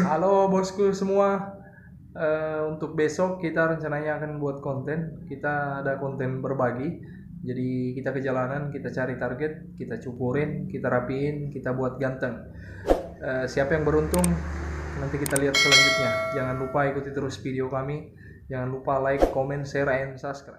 Halo bosku semua. Untuk besok kita rencananya akan buat konten. Kita ada konten berbagi. Jadi kita ke jalanan, kita cari target, kita cukurin, kita rapiin, kita buat ganteng. Siapa yang beruntung nanti kita lihat selanjutnya. Jangan lupa ikuti terus video kami. Jangan lupa like, comment, share, and subscribe.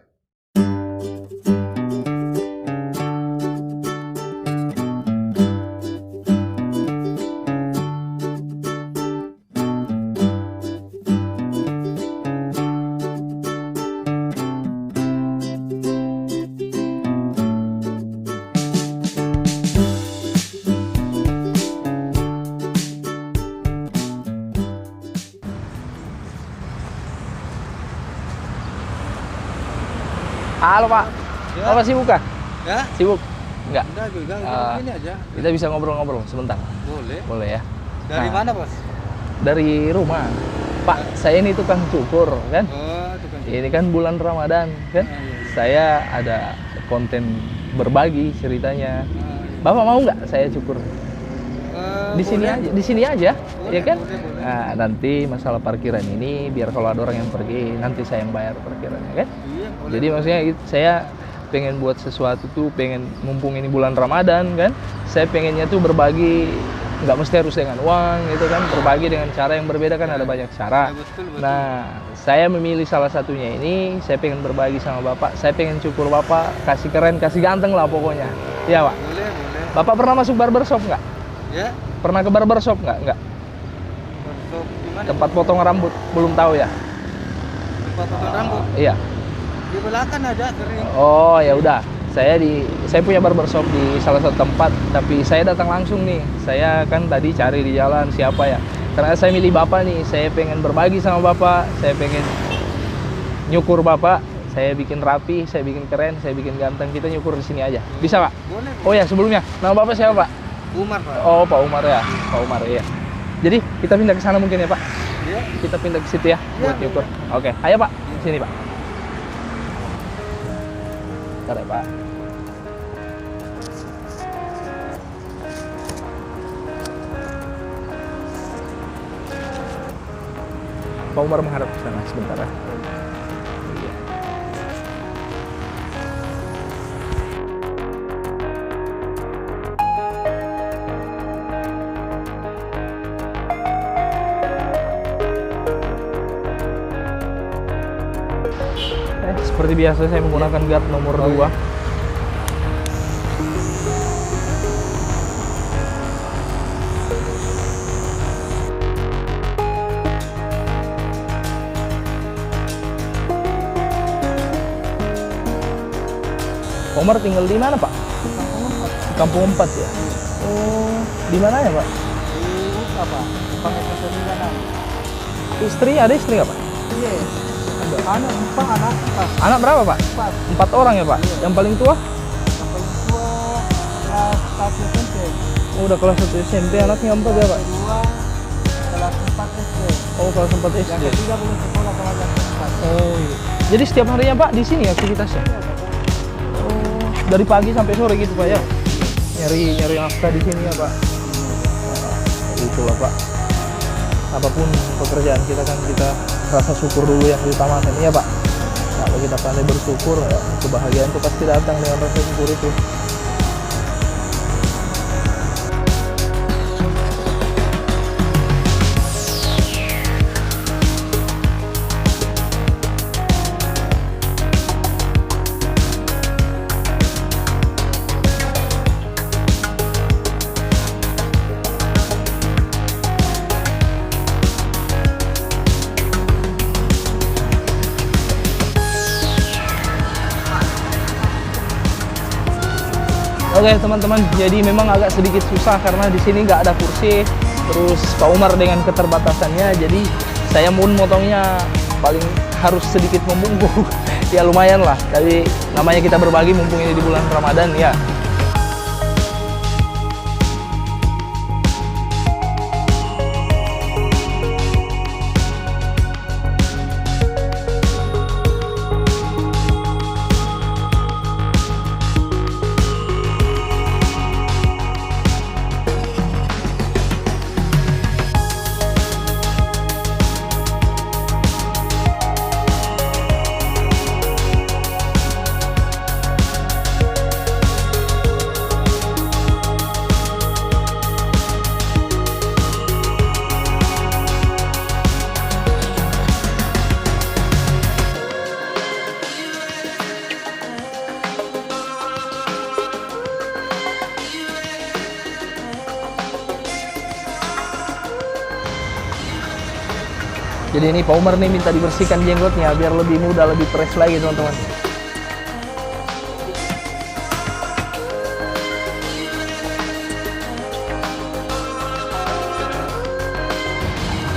Halo Pak, Ya. apa sibuk kah? Ya? Sibuk? Enggak? Enggak juga, ini aja. Kita bisa ngobrol-ngobrol sebentar? Boleh. Boleh ya? Dari Nah. mana, Bos? Dari rumah. Pak, saya ini tukang cukur kan? Oh, tukang cukur. Ini kan bulan Ramadan kan? iya. Saya ada konten berbagi ceritanya. iya. Bapak mau nggak saya cukur? Di sini boleh. aja, di sini aja, Boleh, ya kan? boleh, boleh. Nah, nanti masalah parkiran ini biar kalau ada orang yang pergi nanti saya yang bayar parkirannya kan? Iya, boleh. Jadi maksudnya saya pengen buat sesuatu tuh, pengen mumpung ini bulan Ramadan kan, saya pengennya tuh berbagi, nggak mesti harus dengan uang gitu kan, berbagi dengan cara yang berbeda kan, ada banyak cara. Ya, betul, betul. Nah, saya memilih salah satunya ini, saya pengen berbagi sama Bapak, saya pengen cukur Bapak, kasih keren, kasih ganteng lah pokoknya. Iya Pak. Boleh, boleh. Bapak pernah masuk barbershop nggak? Ya. Pernah ke barbershop nggak? Nggak. Untuk di mana? Tempat potong rambut, belum tahu ya? Tempat potong rambut. Iya. Di belakang ada sering. Oh ya udah, saya punya barbershop di salah satu tempat, tapi saya datang langsung nih. Saya kan tadi cari di jalan siapa ya. Karena saya milih Bapak nih, saya pengen berbagi sama Bapak, saya pengen nyukur Bapak, saya bikin rapi, saya bikin keren, saya bikin ganteng. Kita nyukur di sini aja. Bisa Pak? Boleh. Oh ya sebelumnya, nama Bapak siapa Pak? Umar, Pak. Oh Pak Umar ya, Pak Umar ya. Jadi kita pindah ke sana mungkin ya Pak. Ya. Kita pindah ke situ ya, buat nyukur. Oke, ayo Pak, sini Pak. Bentar ya Pak. Pak Umar menghadap ke sana sebentar ya. Iya. Seperti biasa saya menggunakan guard nomor 2. Pak Umar tinggal di mana Pak? Di Kampung 4 ya. Oh, di mana ya Pak? Di apa? Pangkat sana. Istri, ada istri nggak Pak? Iya. Ada anak, 4 anak. Anak berapa Pak? 4. 4 orang ya Pak? Yang paling tua? Yang paling tua kelas 1 SMP. Oh, udah kelas 1 SMP, anaknya 4 ya Pak? Kedua kelas 4 SD. Oh, kelas 4 SD. Yang ketiga belum sekolah kelas 4. Oh, iya. Jadi setiap harinya Pak di sini aktivitasnya? Oh, dari pagi sampai sore gitu Pak ya? Nyari nafkah di sini ya Pak? Gitu lah Pak. Apapun pekerjaan kita kan kita rasa syukur dulu yang diutamakan ya Pak. Kalau kita pandai bersyukur, ya, kebahagiaan itu pasti datang dengan rasa syukur itu. Oke teman-teman, jadi memang agak sedikit susah karena di sini nggak ada kursi. Terus Pak Umar dengan keterbatasannya, jadi saya pun motongnya paling harus sedikit membungkuk. Ya lumayan lah, tapi namanya kita berbagi mumpung ini di bulan Ramadan ya. Jadi ini Pak Umar nih minta dibersihkan jenggotnya biar lebih muda, lebih fresh lagi teman-teman.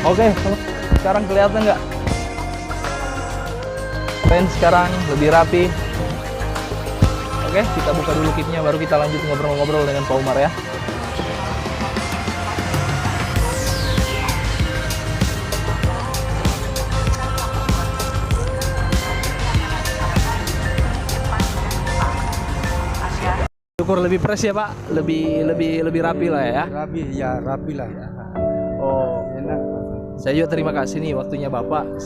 Oke, sekarang kelihatan nggak? Keren sekarang, lebih rapi. Oke, kita buka dulu kitnya, baru kita lanjut ngobrol-ngobrol dengan Pak Umar ya. Syukur lebih fresh ya Pak, lebih rapi lah ya. Rapi lah. Oh, Enak. saya juga terima kasih nih waktunya Bapak.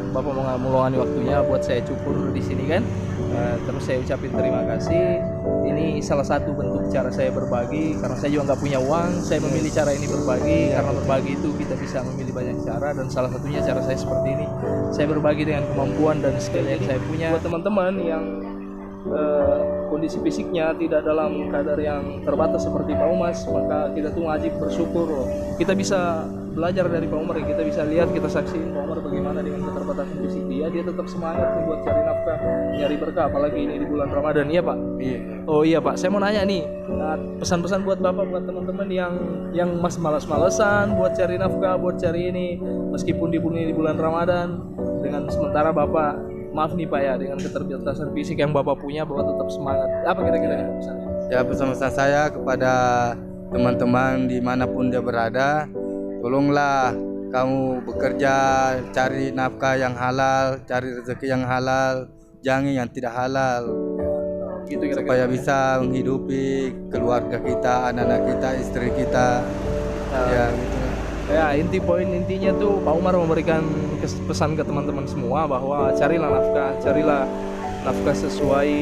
Bapak mau meluangkan waktunya buat saya cukur di sini kan. Terus saya ucapin terima kasih. Ini salah satu bentuk cara saya berbagi karena saya juga nggak punya uang. Saya memilih cara ini berbagi karena berbagi itu kita bisa memilih banyak cara dan salah satunya cara saya seperti ini. Saya berbagi dengan kemampuan dan skill yang saya punya. Buat teman-teman yang kondisi fisiknya tidak dalam kadar yang terbatas seperti Pak Umas, maka kita tuh wajib bersyukur loh. Kita bisa belajar dari Pak Umar, kita bisa lihat, kita saksiin Pak Umar bagaimana dengan keterbatasan fisik dia tetap semangat nih buat cari nafkah, nyari berkah, apalagi ini di bulan Ramadan. Iya Pak? Iya. Oh iya Pak, saya mau nanya nih, pesan-pesan buat Bapak, buat teman-teman yang masih malas-malesan buat cari nafkah, buat cari ini, meskipun di bulan Ramadan, dengan sementara Bapak maaf nih Pak ya, dengan keterbatasan fisik yang Bapak punya, Bapak tetap semangat. Apa kira-kira pesannya? Ya, pesan-pesan saya kepada teman-teman dimanapun dia berada, tolonglah kamu bekerja, cari nafkah yang halal, cari rezeki yang halal, jangan yang tidak halal, Gitu kira-kira. supaya bisa menghidupi keluarga kita, anak-anak kita, istri kita. Ya, gitu. Ya, intinya tuh Pak Umar memberikan pesan ke teman-teman semua bahwa carilah nafkah sesuai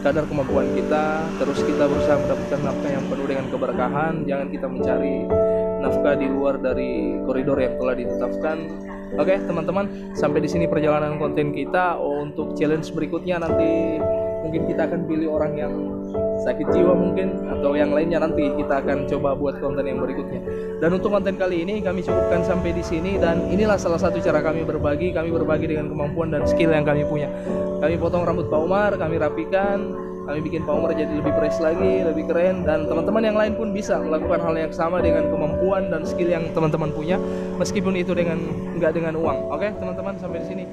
kadar kemampuan kita, terus kita berusaha mendapatkan nafkah yang penuh dengan keberkahan. Jangan kita mencari nafkah di luar dari koridor yang telah ditetapkan. Oke, teman-teman, sampai di sini perjalanan konten kita. Untuk challenge berikutnya nanti mungkin kita akan pilih orang yang sakit jiwa mungkin, atau yang lainnya nanti kita akan coba buat konten yang berikutnya. Dan untuk konten kali ini kami cukupkan sampai di sini, dan inilah salah satu cara kami berbagi dengan kemampuan dan skill yang kami punya. Kami potong rambut Pak Umar, kami rapikan, kami bikin Pak Umar jadi lebih fresh lagi, lebih keren, dan teman-teman yang lain pun bisa melakukan hal yang sama dengan kemampuan dan skill yang teman-teman punya, meskipun itu nggak dengan uang. Oke, teman-teman, sampai di sini.